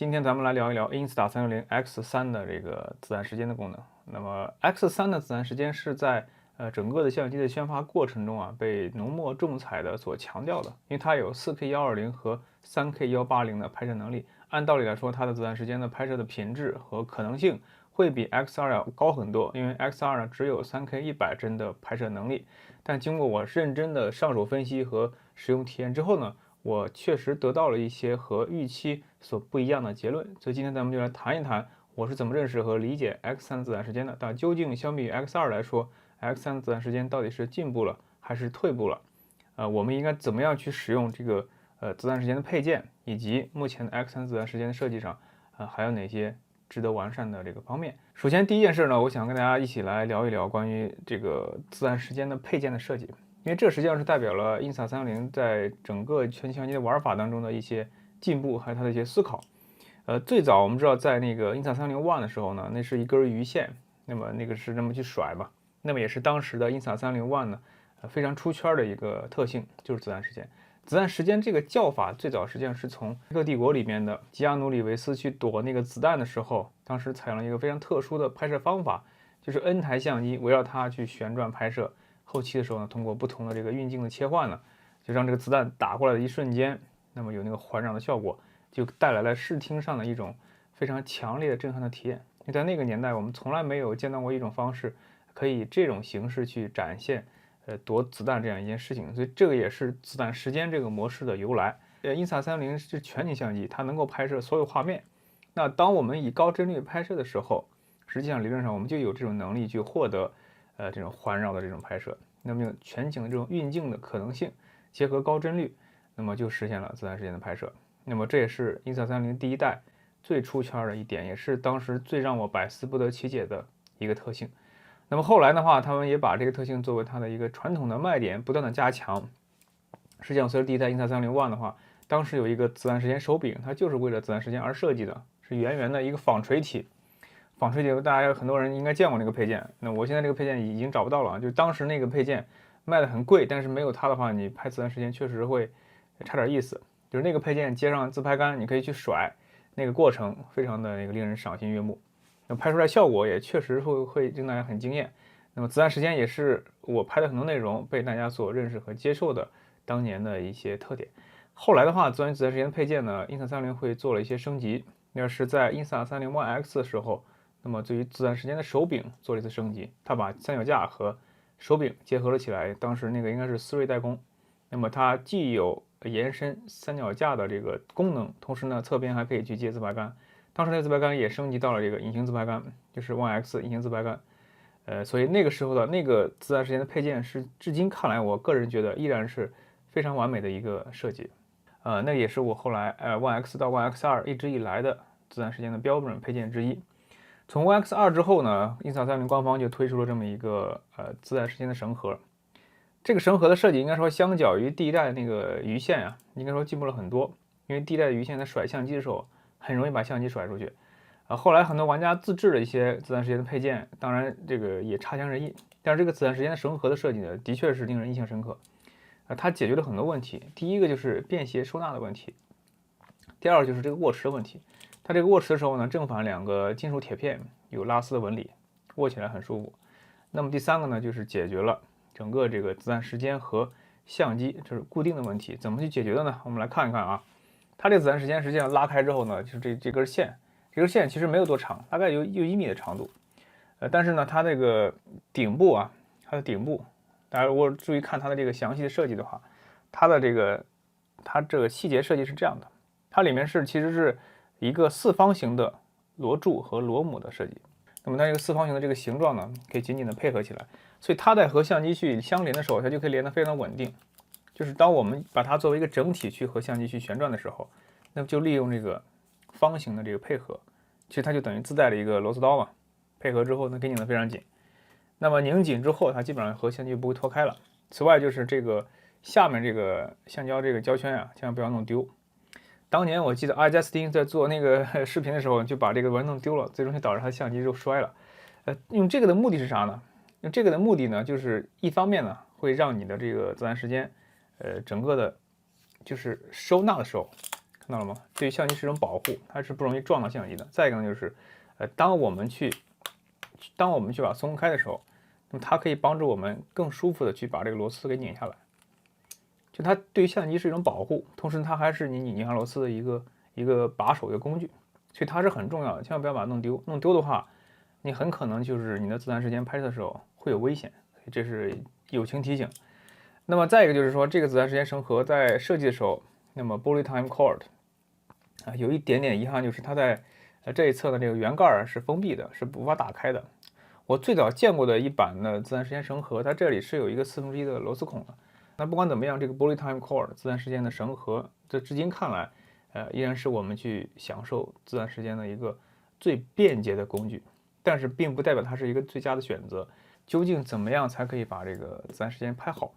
今天咱们来聊一聊 Insta360 X3 的这个自然时间的功能。那么 X3 的自然时间是在整个的相机的宣发过程中啊，被浓墨重彩的所强调的，因为它有 4K120 和 3K180的拍摄能力。按道理来说，它的自然时间的拍摄的品质和可能性会比 X2 要高很多，因为 X2 呢只有 3K100帧的拍摄能力。但经过我认真的上手分析和使用体验之后呢，我确实得到了一些和预期所不一样的结论。所以今天咱们就来谈一谈我是怎么认识和理解 X3 的自然时间的。但究竟相比于 X2 来说，X3 的自然时间到底是进步了还是退步了？我们应该怎么样去使用这个自然时间的配件，以及目前的 X3 自然时间的设计上，还有哪些值得完善的这个方面？首先第一件事呢，我想跟大家一起来聊一聊关于这个自然时间的配件的设计，因为这实际上是代表了 Insta360 在整个全景相机的玩法当中的一些进步，还有它的一些思考。最早我们知道在那个 Insta360 One 的时候呢，那是一根鱼线，那么那个是这么去甩嘛，那么也是当时的 Insta360 One 呢，非常出圈的一个特性，就是自然时间。子弹时间这个叫法最早实际上是从《黑客帝国》里面的基阿努·里维斯去躲那个子弹的时候，当时采用了一个非常特殊的拍摄方法，就是 N 台相机围绕它去旋转拍摄。后期的时候呢，通过不同的这个运镜的切换呢，就让这个子弹打过来的一瞬间，那么有那个环绕的效果，就带来了视听上的一种非常强烈的震撼的体验。因为在那个年代，我们从来没有见到过一种方式可以这种形式去展现躲子弹这样一件事情，所以这个也是子弹时间这个模式的由来。Insta360 是全景相机，它能够拍摄所有画面。那当我们以高帧率拍摄的时候，实际上理论上我们就有这种能力去获得这种环绕的这种拍摄。那么全景的这种运镜的可能性，结合高帧率，那么就实现了自然时间的拍摄。那么这也是 Insta360 第一代最出圈的一点，也是当时最让我百思不得其解的一个特性。那么后来的话，他们也把这个特性作为它的一个传统的卖点，不断的加强。实际上，随着第一代 Insta360 One 的话，当时有一个自然时间手柄，它就是为了自然时间而设计的，是圆圆的一个纺锤体。纺锤体，大家很多人应该见过那个配件。那我现在这个配件已经找不到了，就是当时那个配件卖的很贵，但是没有它的话，你拍自然时间确实会差点意思。就是那个配件接上自拍杆，你可以去甩，那个过程非常的那个令人赏心悦目。那拍出来效果也确实会令大家很惊艳。那么自然时间也是我拍的很多内容被大家所认识和接受的当年的一些特点。后来的话，自然时间的配件呢，Insta360会做了一些升级。那是在 Insta360 One X 的时候，那么对于自然时间的手柄做了一次升级，它把三脚架和手柄结合了起来。当时那个应该是思锐代工，那么它既有延伸三脚架的这个功能，同时呢侧边还可以去接自拍杆。当时那个自拍杆也升级到了这个隐形自拍杆，就是 One X 隐形自拍杆。所以那个时候的那个自然时间的配件是至今看来，我个人觉得依然是非常完美的一个设计。那也是我后来One X 到 One X2 一直以来的自然时间的标准配件之一。从 One X2 之后呢，Insta360 官方就推出了这么一个自然时间的绳盒。这个绳盒的设计应该说相较于第一代的那个鱼线啊，应该说进步了很多。因为第一代的鱼线在甩相机的时候，很容易把相机甩出去。后来很多玩家自制的一些自然时间的配件，当然这个也差强人意。但是这个自然时间的绳盒的设计呢，的确是令人印象深刻。它解决了很多问题。第一个就是便携收纳的问题，第二个就是这个握持的问题。它这个握持的时候呢，正反两个金属铁片有拉丝的纹理，握起来很舒服。那么第三个呢，就是解决了整个这个自然时间和相机就是固定的问题。怎么去解决的呢？我们来看一看啊。它这个自然时间实际上拉开之后呢，就是这根线，这根线其实没有多长，大概有1米的长度。但是呢，它这个顶部啊，它的顶部，大家如果注意看它的这个详细的设计的话，它这个细节设计是这样的，它里面其实是一个四方形的螺柱和螺母的设计。那么它这个四方形的这个形状呢，可以紧紧的配合起来，所以它在和相机去相连的时候，它就可以连得非常稳定。就是当我们把它作为一个整体去和相机去旋转的时候，那么就利用这个方形的这个配合，其实它就等于自带了一个螺丝刀嘛。配合之后呢，给拧得非常紧。那么拧紧之后，它基本上和相机不会脱开了。此外，就是这个下面这个橡胶这个胶圈啊，千万不要弄丢。当年我记得阿加斯汀在做那个视频的时候，就把这个纹弄丢了，最终就导致他的相机就摔了。用这个的目的是啥呢？用这个的目的呢，就是一方面呢，会让你的这个自然时间，整个的，就是收纳的时候，可看到了吗？对于相机是一种保护，它是不容易撞到相机的。再一个呢，就是当我们去把它松开的时候，那么它可以帮助我们更舒服的去把这个螺丝给拧下来。就它对于相机是一种保护，同时它还是你拧下螺丝的一个把手的工具，所以它是很重要的，千万不要把它弄丢。弄丢的话，你很可能就是你的自然时间拍摄的时候会有危险，这是友情提醒。那么再一个就是说，这个自然时间绳盒在设计的时候，那么 Bullet Time Cord 有一点点遗憾，就是它在这一侧的这个圆盖是封闭的，是无法打开的。我最早见过的一版的自然时间绳盒，它这里是有一个1/4的螺丝孔的。那不管怎么样，这个 Bullet Time Cord 自然时间的绳盒，这至今看来，依然是我们去享受自然时间的一个最便捷的工具。但是并不代表它是一个最佳的选择。究竟怎么样才可以把这个自然时间拍好？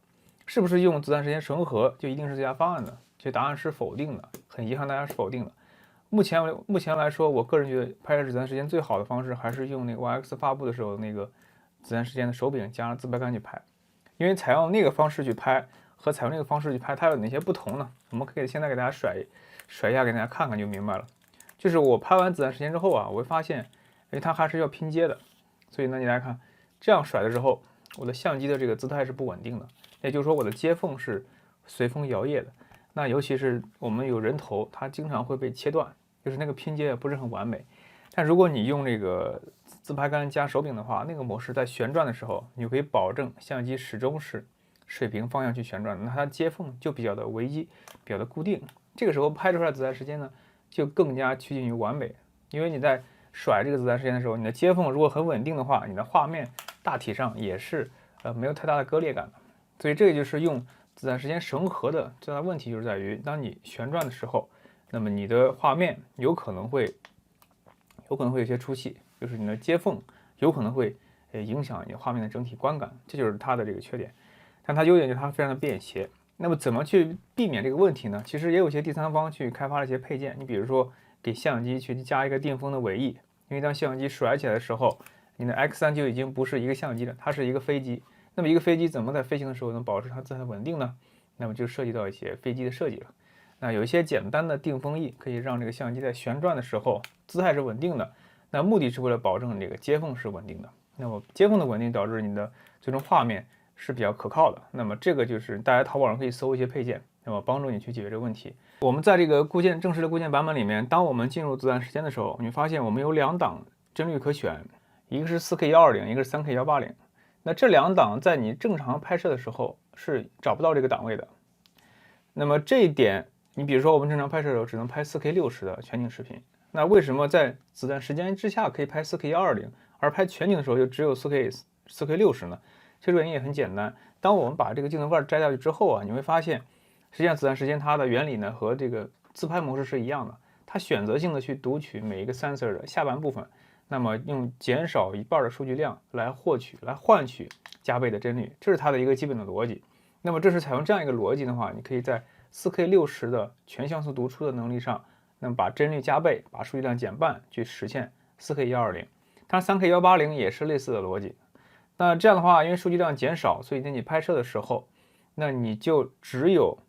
是不是用自然时间绳盒就一定是最佳方案呢？其实答案是否定的，很遗憾大家是否定的。目前来说，我个人觉得拍摄自然时间最好的方式还是用那个 YX 发布的时候那个自然时间的手柄加上自拍杆去拍，因为采用那个方式去拍和采用那个方式去拍，它有哪些不同呢？我们可以现在给大家甩一下，给大家看看就明白了。就是我拍完自然时间之后啊，我会发现，它还是要拼接的，所以呢，你来看这样甩了之后，我的相机的这个姿态是不稳定的，也就是说我的接缝是随风摇曳的。那尤其是我们有人头，它经常会被切断，就是那个拼接也不是很完美。但如果你用这个自拍杆加手柄的话，那个模式在旋转的时候，你就可以保证相机始终是水平方向去旋转，那它接缝就比较的唯一，比较的固定。这个时候拍出来的自然时间呢，就更加趋近于完美。因为你在甩这个自然时间的时候，你的接缝如果很稳定的话，你的画面大体上也是没有太大的割裂感的。所以这个就是用自然时间绳盒的最大问题，就是在于当你旋转的时候，那么你的画面有可能会有些出戏，就是你的接缝有可能会影响你画面的整体观感，这就是它的这个缺点。但它优点就是它非常的便携。那么怎么去避免这个问题呢？其实也有些第三方去开发了一些配件，你比如说给相机去加一个定风的尾翼，因为当相机甩起来的时候，你的 X3就已经不是一个相机了，它是一个飞机。那么一个飞机怎么在飞行的时候能保持它姿态稳定呢？那么就涉及到一些飞机的设计了。那有一些简单的定风翼可以让这个相机在旋转的时候姿态是稳定的，那目的是为了保证这个接缝是稳定的。那么接缝的稳定导致你的最终画面是比较可靠的。那么这个就是大家淘宝上可以搜一些配件，那么帮助你去解决这个问题。我们在这个正式的固件版本里面，当我们进入自然时间的时候，你发现我们有2档帧率可选，一个是 4K120，一个是 3K180。那这2档在你正常拍摄的时候是找不到这个档位的。那么这一点，你比如说我们正常拍摄的时候只能拍 4K60的全景视频，那为什么在子弹时间之下可以拍 4K120，而拍全景的时候就只有 4K60 呢？其实原因也很简单，当我们把这个镜头盖摘下去之后啊，你会发现，实际上子弹时间它的原理呢和这个自拍模式是一样的，它选择性的去读取每一个 sensor 的下半部分，那么用减少1半的数据量来换取加倍的帧率，这是它的一个基本的逻辑。那么这是采用这样一个逻辑的话，你可以在 4K60的全像素读出的能力上，那么把帧率加倍，把数据量减半，去实现 4K120。当然 3K180也是类似的逻辑。那这样的话，因为数据量减少，所以在你拍摄的时候，那你就只有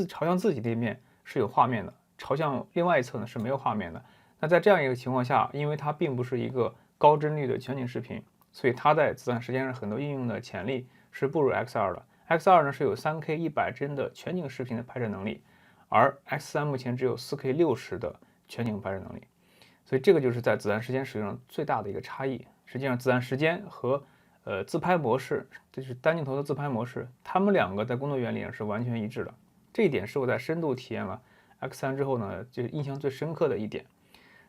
朝向自己的一面是有画面的，朝向另外一侧呢是没有画面的。那在这样一个情况下，因为它并不是一个高帧率的全景视频，所以它在子弹时间上很多应用的潜力是不如 X2 的。X2 呢是有 3K 100帧的全景视频的拍摄能力，而 X3 目前只有 4K60的全景拍摄能力。所以这个就是在子弹时间使用上最大的一个差异。实际上，子弹时间和自拍模式，就是单镜头的自拍模式，它们2个在工作原理上是完全一致的。这一点是我在深度体验了 X3 之后呢，就印象最深刻的一点。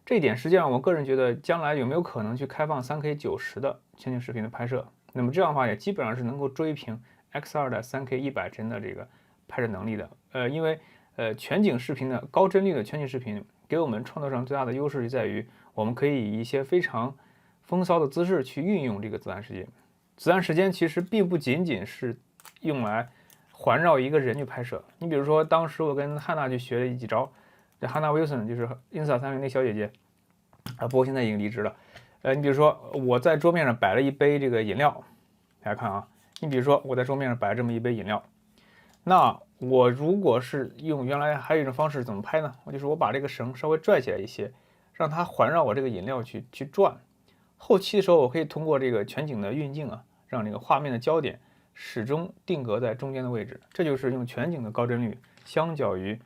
这一点实际上，我个人觉得将来有没有可能去开放 3K90的全景视频的拍摄？那么这样的话，也基本上是能够追平 X2 的 3K 100帧的这个拍摄能力的。因为全景视频的高帧率的全景视频给我们创作上最大的优势就在于，我们可以以一些非常风骚的姿势去运用这个子弹时间。子弹时间其实并不仅仅是用来环绕一个人去拍摄。你比如说，当时我跟汉娜去学了几招，这汉娜 Wilson 就是 Insta30那小姐姐啊，不过现在已经离职了。你比如说我在桌面上摆了一杯这个饮料，大家看啊，你比如说我在桌面上摆了这么一杯饮料，那我如果是用原来还有一种方式怎么拍呢？就是我把这个绳稍微拽起来一些，让它环绕我这个饮料去转。后期的时候，我可以通过这个全景的运镜啊，让这个画面的焦点始终定格在中间的位置。这就是用全景的高帧率相较于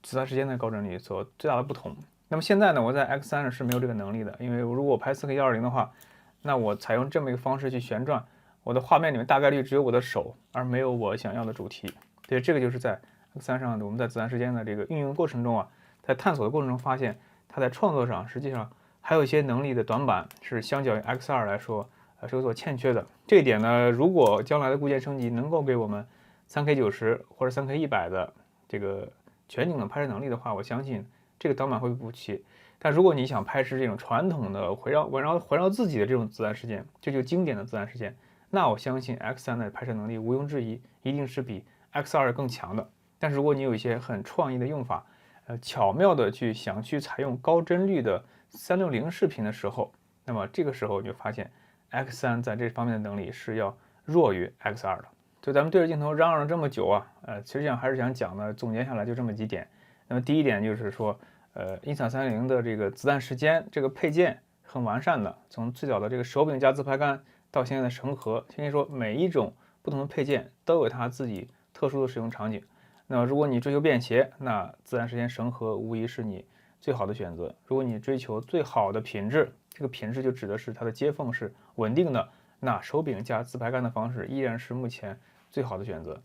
自然时间的高帧率所最大的不同。那么现在呢，我在 X3上是没有这个能力的，因为如果我拍 4K120的话，那我采用这么一个方式去旋转，我的画面里面大概率只有我的手，而没有我想要的主题。对，这个就是在 X3上我们在自然时间的这个运用过程中啊，在探索的过程中发现，它在创作上实际上还有一些能力的短板是相较于 X2来说，是有所欠缺的。这一点呢，如果将来的固件升级能够给我们 3K90或者 3K100的这个全景的拍摄能力的话，我相信这个短板会被补齐。但如果你想拍摄这种传统的环绕自己的这种自然时间，这就经典的自然时间，那我相信 X3的拍摄能力毋庸置疑，一定是比 X2更强的。但是如果你有一些很创意的用法，巧妙的想去采用高帧率的360视频的时候，那么这个时候你就发现 X3在这方面的能力是要弱于 X2的。就咱们对着镜头嚷嚷了这么久啊，实际上还是想讲的，总结下来就这么几点。那么第一点就是说，Insta360的这个子弹时间这个配件很完善的，从最早的这个手柄加自拍杆到现在的绳盒，相当于说每一种不同的配件都有它自己特殊的使用场景。那么如果你追求便携，那自然时间绳盒无疑是你最好的选择。如果你追求最好的品质，这个品质就指的是它的接缝是稳定的，那手柄加自拍杆的方式依然是目前最好的选择。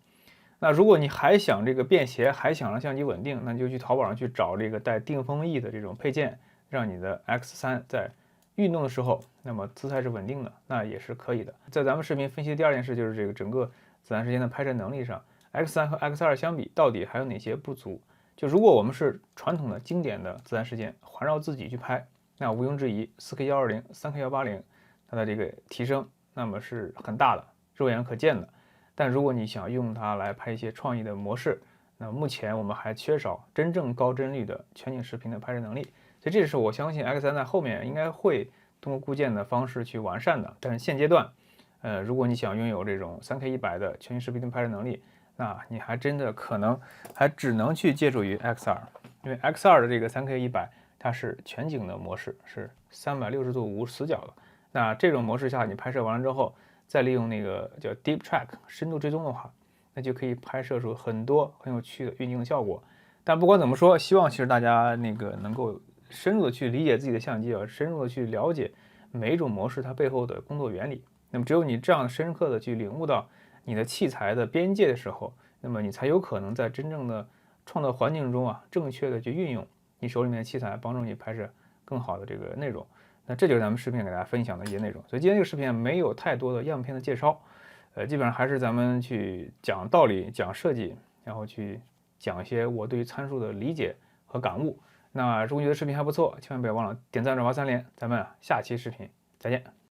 那如果你还想这个便携，还想让相机稳定，那你就去淘宝上去找这个带定风翼的这种配件，让你的 X3在运动的时候，那么姿态是稳定的，那也是可以的。在咱们视频分析的第二件事就是这个整个自然时间的拍摄能力上。X3和 X2相比，到底还有哪些不足？就如果我们是传统的经典的自然时间环绕自己去拍，那毋庸置疑，4K120、3K180它的这个提升，那么是很大的，肉眼可见的。但如果你想用它来拍一些创意的模式，那目前我们还缺少真正高帧率的全景视频的拍摄能力。所以这是我相信 X3在后面应该会通过固件的方式去完善的。但是现阶段，如果你想拥有这种3K100的全景视频的拍摄能力，那你还真的可能还只能去借助于 X2，因为 X2的这个3K100它是全景的模式，是360度无死角的。那这种模式下，你拍摄完了之后，再利用那个叫 Deep Track 深度追踪的话，那就可以拍摄出很多很有趣的运镜的效果。但不管怎么说，希望其实大家能够深入的去理解自己的相机啊，深入的去了解每一种模式它背后的工作原理。那么只有你这样深刻的去领悟到你的器材的边界的时候，那么你才有可能在真正的创造环境中啊，正确的去运用你手里面的器材，帮助你拍摄更好的这个内容。那这就是咱们视频给大家分享的一些内容。所以今天这个视频没有太多的样片的介绍，基本上还是咱们去讲道理、讲设计，然后去讲一些我对于参数的理解和感悟。那如果你觉得视频还不错，千万不要忘了点赞、转发3连。咱们下期视频再见。